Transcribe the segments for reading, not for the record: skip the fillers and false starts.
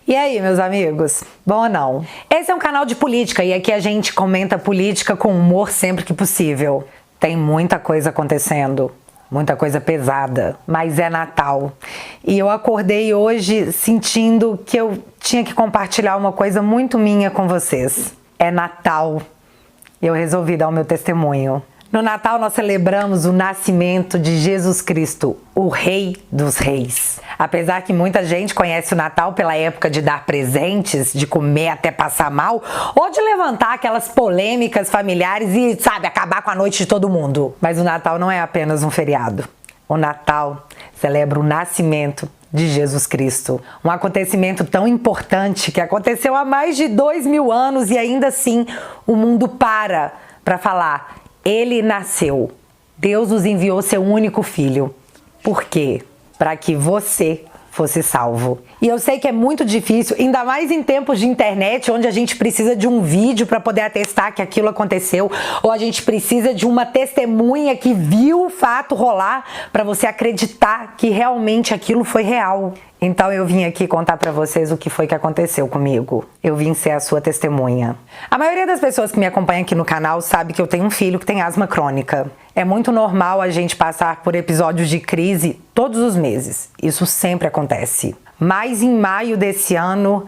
E aí, meus amigos? Bom ou não? Esse é um canal de política e aqui a gente comenta política com humor sempre que possível. Tem muita coisa acontecendo, muita coisa pesada, mas é Natal. E eu acordei hoje sentindo que eu tinha que compartilhar uma coisa muito minha com vocês. É Natal. Eu resolvi dar o meu testemunho. No Natal nós celebramos o nascimento de Jesus Cristo, o Rei dos Reis. Apesar que muita gente conhece o Natal pela época de dar presentes, de comer até passar mal, ou de levantar aquelas polêmicas familiares e, sabe, acabar com a noite de todo mundo. Mas o Natal não é apenas um feriado. O Natal celebra o nascimento de Jesus Cristo. Um acontecimento tão importante que aconteceu há mais de 2000 anos e ainda assim o mundo para falar: Ele nasceu. Deus nos enviou seu único filho. Por quê? Para que você fosse salvo. E eu sei que é muito difícil, ainda mais em tempos de internet, onde a gente precisa de um vídeo para poder atestar que aquilo aconteceu, ou a gente precisa de uma testemunha que viu o fato rolar para você acreditar que realmente aquilo foi real. Então eu vim aqui contar para vocês o que foi que aconteceu comigo. Eu vim ser a sua testemunha. A maioria das pessoas que me acompanham aqui no canal sabe que eu tenho um filho que tem asma crônica. É muito normal a gente passar por episódios de crise todos os meses. Isso sempre acontece. Mas em maio desse ano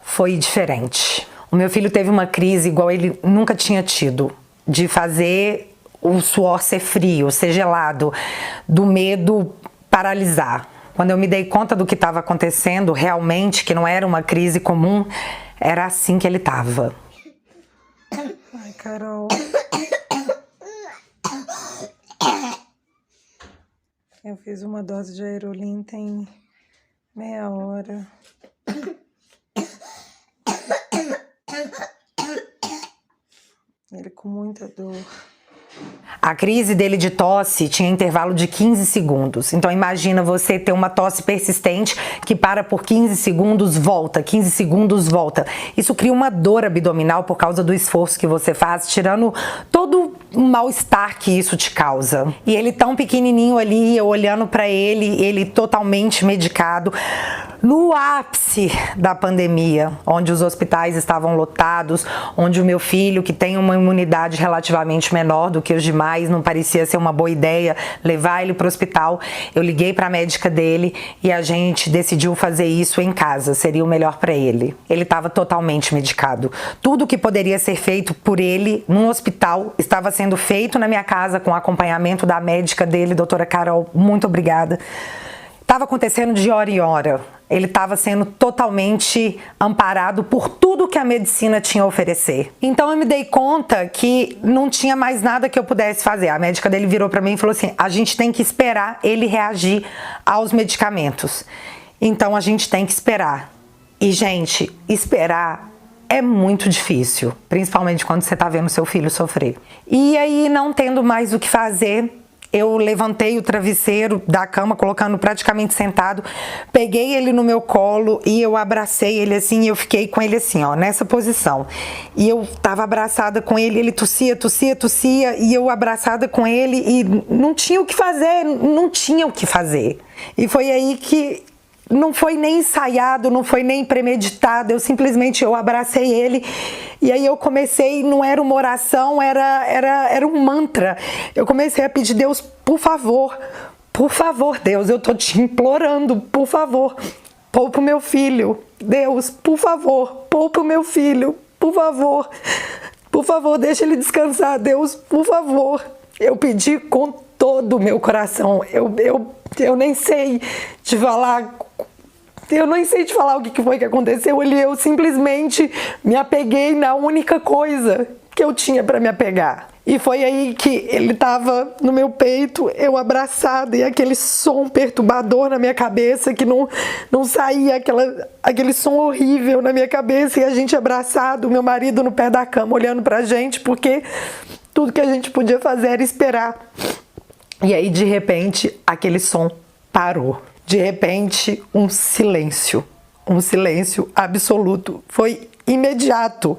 foi diferente. O meu filho teve uma crise igual ele nunca tinha tido, de fazer o suor ser frio, ser gelado, do medo paralisar. Quando eu me dei conta do que estava acontecendo, realmente, que não era uma crise comum, era assim que ele estava. Ai, Carol. Eu fiz uma dose de Aerolin tem meia hora. Ele com muita dor. A crise dele de tosse tinha intervalo de 15 segundos. Então imagina você ter uma tosse persistente que para por 15 segundos, volta, 15 segundos, volta. Isso cria uma dor abdominal por causa do esforço que você faz, tirando todo o mal-estar que isso te causa. E ele tão pequenininho ali, eu olhando para ele totalmente medicado, no ápice da pandemia, onde os hospitais estavam lotados, onde o meu filho, que tem uma imunidade relativamente menor do que os demais, não parecia ser uma boa ideia levar ele para o hospital. Eu liguei para a médica dele e a gente decidiu fazer isso em casa, seria o melhor para ele. Ele estava totalmente medicado. Tudo que poderia ser feito por ele no hospital estava sendo feito na minha casa com acompanhamento da médica dele, doutora Carol, muito obrigada. Estava acontecendo de hora em hora. Ele estava sendo totalmente amparado por tudo que a medicina tinha a oferecer. Então eu me dei conta que não tinha mais nada que eu pudesse fazer. A médica dele virou para mim e falou assim: a gente tem que esperar ele reagir aos medicamentos. Então a gente tem que esperar. E, gente, esperar é muito difícil, principalmente quando você está vendo seu filho sofrer. E aí, não tendo mais o que fazer, eu levantei o travesseiro da cama, colocando praticamente sentado, peguei ele no meu colo e eu abracei ele assim, e eu fiquei com ele assim, ó, nessa posição. E eu tava abraçada com ele, ele tossia, e eu abraçada com ele e não tinha o que fazer, não tinha o que fazer. E foi aí que não foi nem ensaiado, não foi nem premeditado, eu abracei ele e aí eu comecei, não era uma oração, era um mantra. Eu comecei a pedir: Deus, por favor, Deus, eu tô te implorando, por favor, poupa o meu filho. Deus, por favor, poupa o meu filho, por favor, deixa ele descansar, Deus, por favor. Eu pedi com todo o meu coração, eu nem sei te falar. Eu não sei te falar o que foi que aconteceu ali. Eu simplesmente me apeguei na única coisa que eu tinha para me apegar. E foi aí que ele estava no meu peito, eu abraçada, e aquele som perturbador na minha cabeça, que não saía, aquele som horrível na minha cabeça, e a gente abraçado, meu marido no pé da cama olhando pra gente, porque tudo que a gente podia fazer era esperar. E aí, de repente, aquele som parou. De repente, um silêncio absoluto. Foi imediato.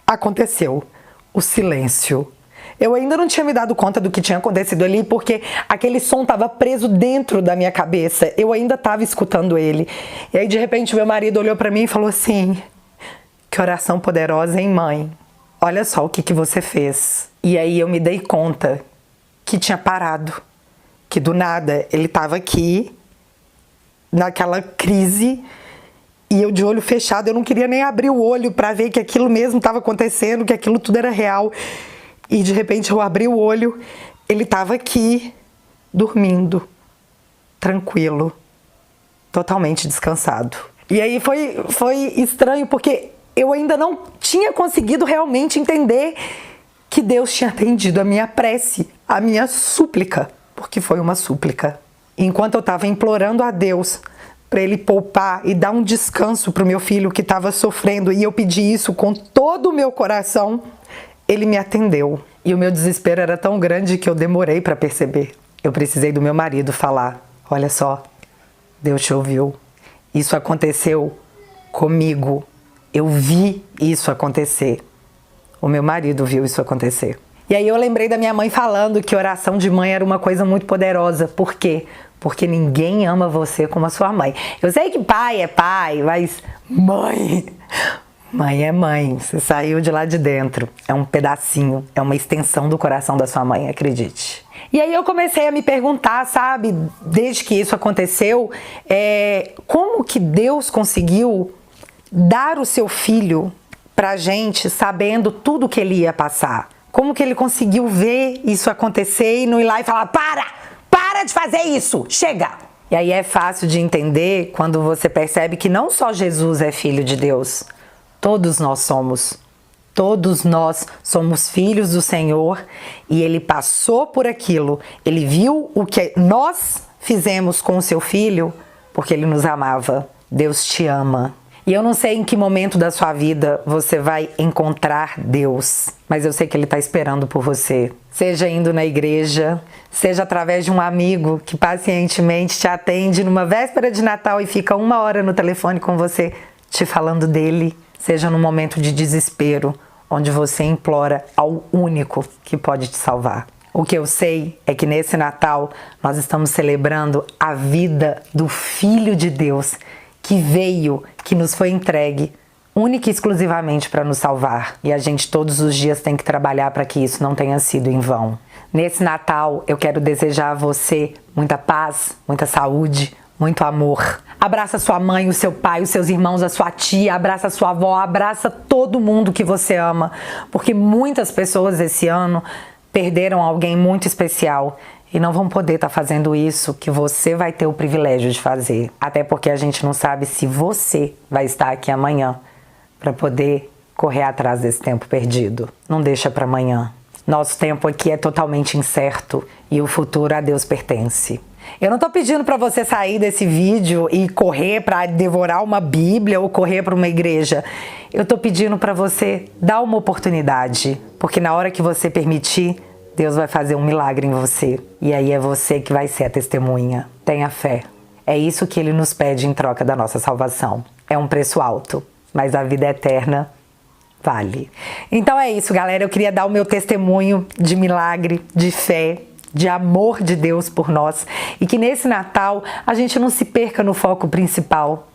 Aconteceu o silêncio. Eu ainda não tinha me dado conta do que tinha acontecido ali, porque aquele som estava preso dentro da minha cabeça. Eu ainda estava escutando ele. E aí, de repente, meu marido olhou para mim e falou assim: que oração poderosa, hein, mãe? Olha só o que você fez. E aí eu me dei conta que tinha parado. Que do nada ele estava aqui, naquela crise, e eu de olho fechado. Eu não queria nem abrir o olho para ver que aquilo mesmo estava acontecendo, que aquilo tudo era real. E de repente eu abri o olho, ele estava aqui, dormindo, tranquilo, totalmente descansado. E aí foi estranho, porque eu ainda não tinha conseguido realmente entender que Deus tinha atendido a minha prece, a minha súplica, porque foi uma súplica. Enquanto eu estava implorando a Deus para Ele poupar e dar um descanso para o meu filho que estava sofrendo, e eu pedi isso com todo o meu coração, Ele me atendeu. E o meu desespero era tão grande que eu demorei para perceber. Eu precisei do meu marido falar: olha só, Deus te ouviu. Isso aconteceu comigo. Eu vi isso acontecer. O meu marido viu isso acontecer. E aí eu lembrei da minha mãe falando que oração de mãe era uma coisa muito poderosa. Por quê? Porque ninguém ama você como a sua mãe. Eu sei que pai é pai, mas mãe é mãe. Você saiu de lá de dentro. É um pedacinho, é uma extensão do coração da sua mãe, acredite. E aí eu comecei a me perguntar, sabe, desde que isso aconteceu, como que Deus conseguiu dar o seu filho pra gente sabendo tudo que ele ia passar? Como que ele conseguiu ver isso acontecer e não ir lá e falar: para de fazer isso, chega! E aí é fácil de entender quando você percebe que não só Jesus é filho de Deus, todos nós somos. Todos nós somos filhos do Senhor, e Ele passou por aquilo. Ele viu o que nós fizemos com o seu filho, porque Ele nos amava. Deus te ama. E eu não sei em que momento da sua vida você vai encontrar Deus, mas eu sei que Ele está esperando por você. Seja indo na igreja, seja através de um amigo que pacientemente te atende numa véspera de Natal e fica 1 hora no telefone com você te falando dele. Seja num momento de desespero, onde você implora ao único que pode te salvar. O que eu sei é que nesse Natal nós estamos celebrando a vida do Filho de Deus, que veio, que nos foi entregue, única e exclusivamente para nos salvar. E a gente todos os dias tem que trabalhar para que isso não tenha sido em vão. Nesse Natal eu quero desejar a você muita paz, muita saúde, muito amor. Abraça sua mãe, o seu pai, os seus irmãos, a sua tia, abraça a sua avó, abraça todo mundo que você ama, porque muitas pessoas esse ano perderam alguém muito especial e não vão poder estar fazendo isso que você vai ter o privilégio de fazer. Até porque a gente não sabe se você vai estar aqui amanhã para poder correr atrás desse tempo perdido. Não deixa para amanhã. Nosso tempo aqui é totalmente incerto e o futuro a Deus pertence. Eu não tô pedindo para você sair desse vídeo e correr para devorar uma Bíblia ou correr para uma igreja. Eu tô pedindo para você dar uma oportunidade, porque na hora que você permitir, Deus vai fazer um milagre em você. E aí é você que vai ser a testemunha. Tenha fé. É isso que Ele nos pede em troca da nossa salvação. É um preço alto, mas a vida eterna vale. Então é isso, galera. Eu queria dar o meu testemunho de milagre, de fé, de amor de Deus por nós, e que nesse Natal a gente não se perca no foco principal,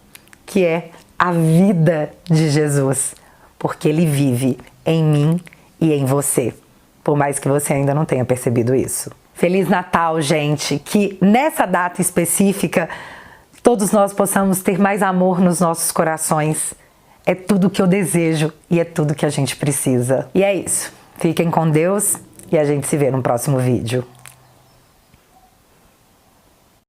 que é a vida de Jesus, porque Ele vive em mim e em você, por mais que você ainda não tenha percebido isso. Feliz Natal, gente! Que nessa data específica todos nós possamos ter mais amor nos nossos corações. É tudo que eu desejo e é tudo que a gente precisa. E é isso. Fiquem com Deus e a gente se vê no próximo vídeo.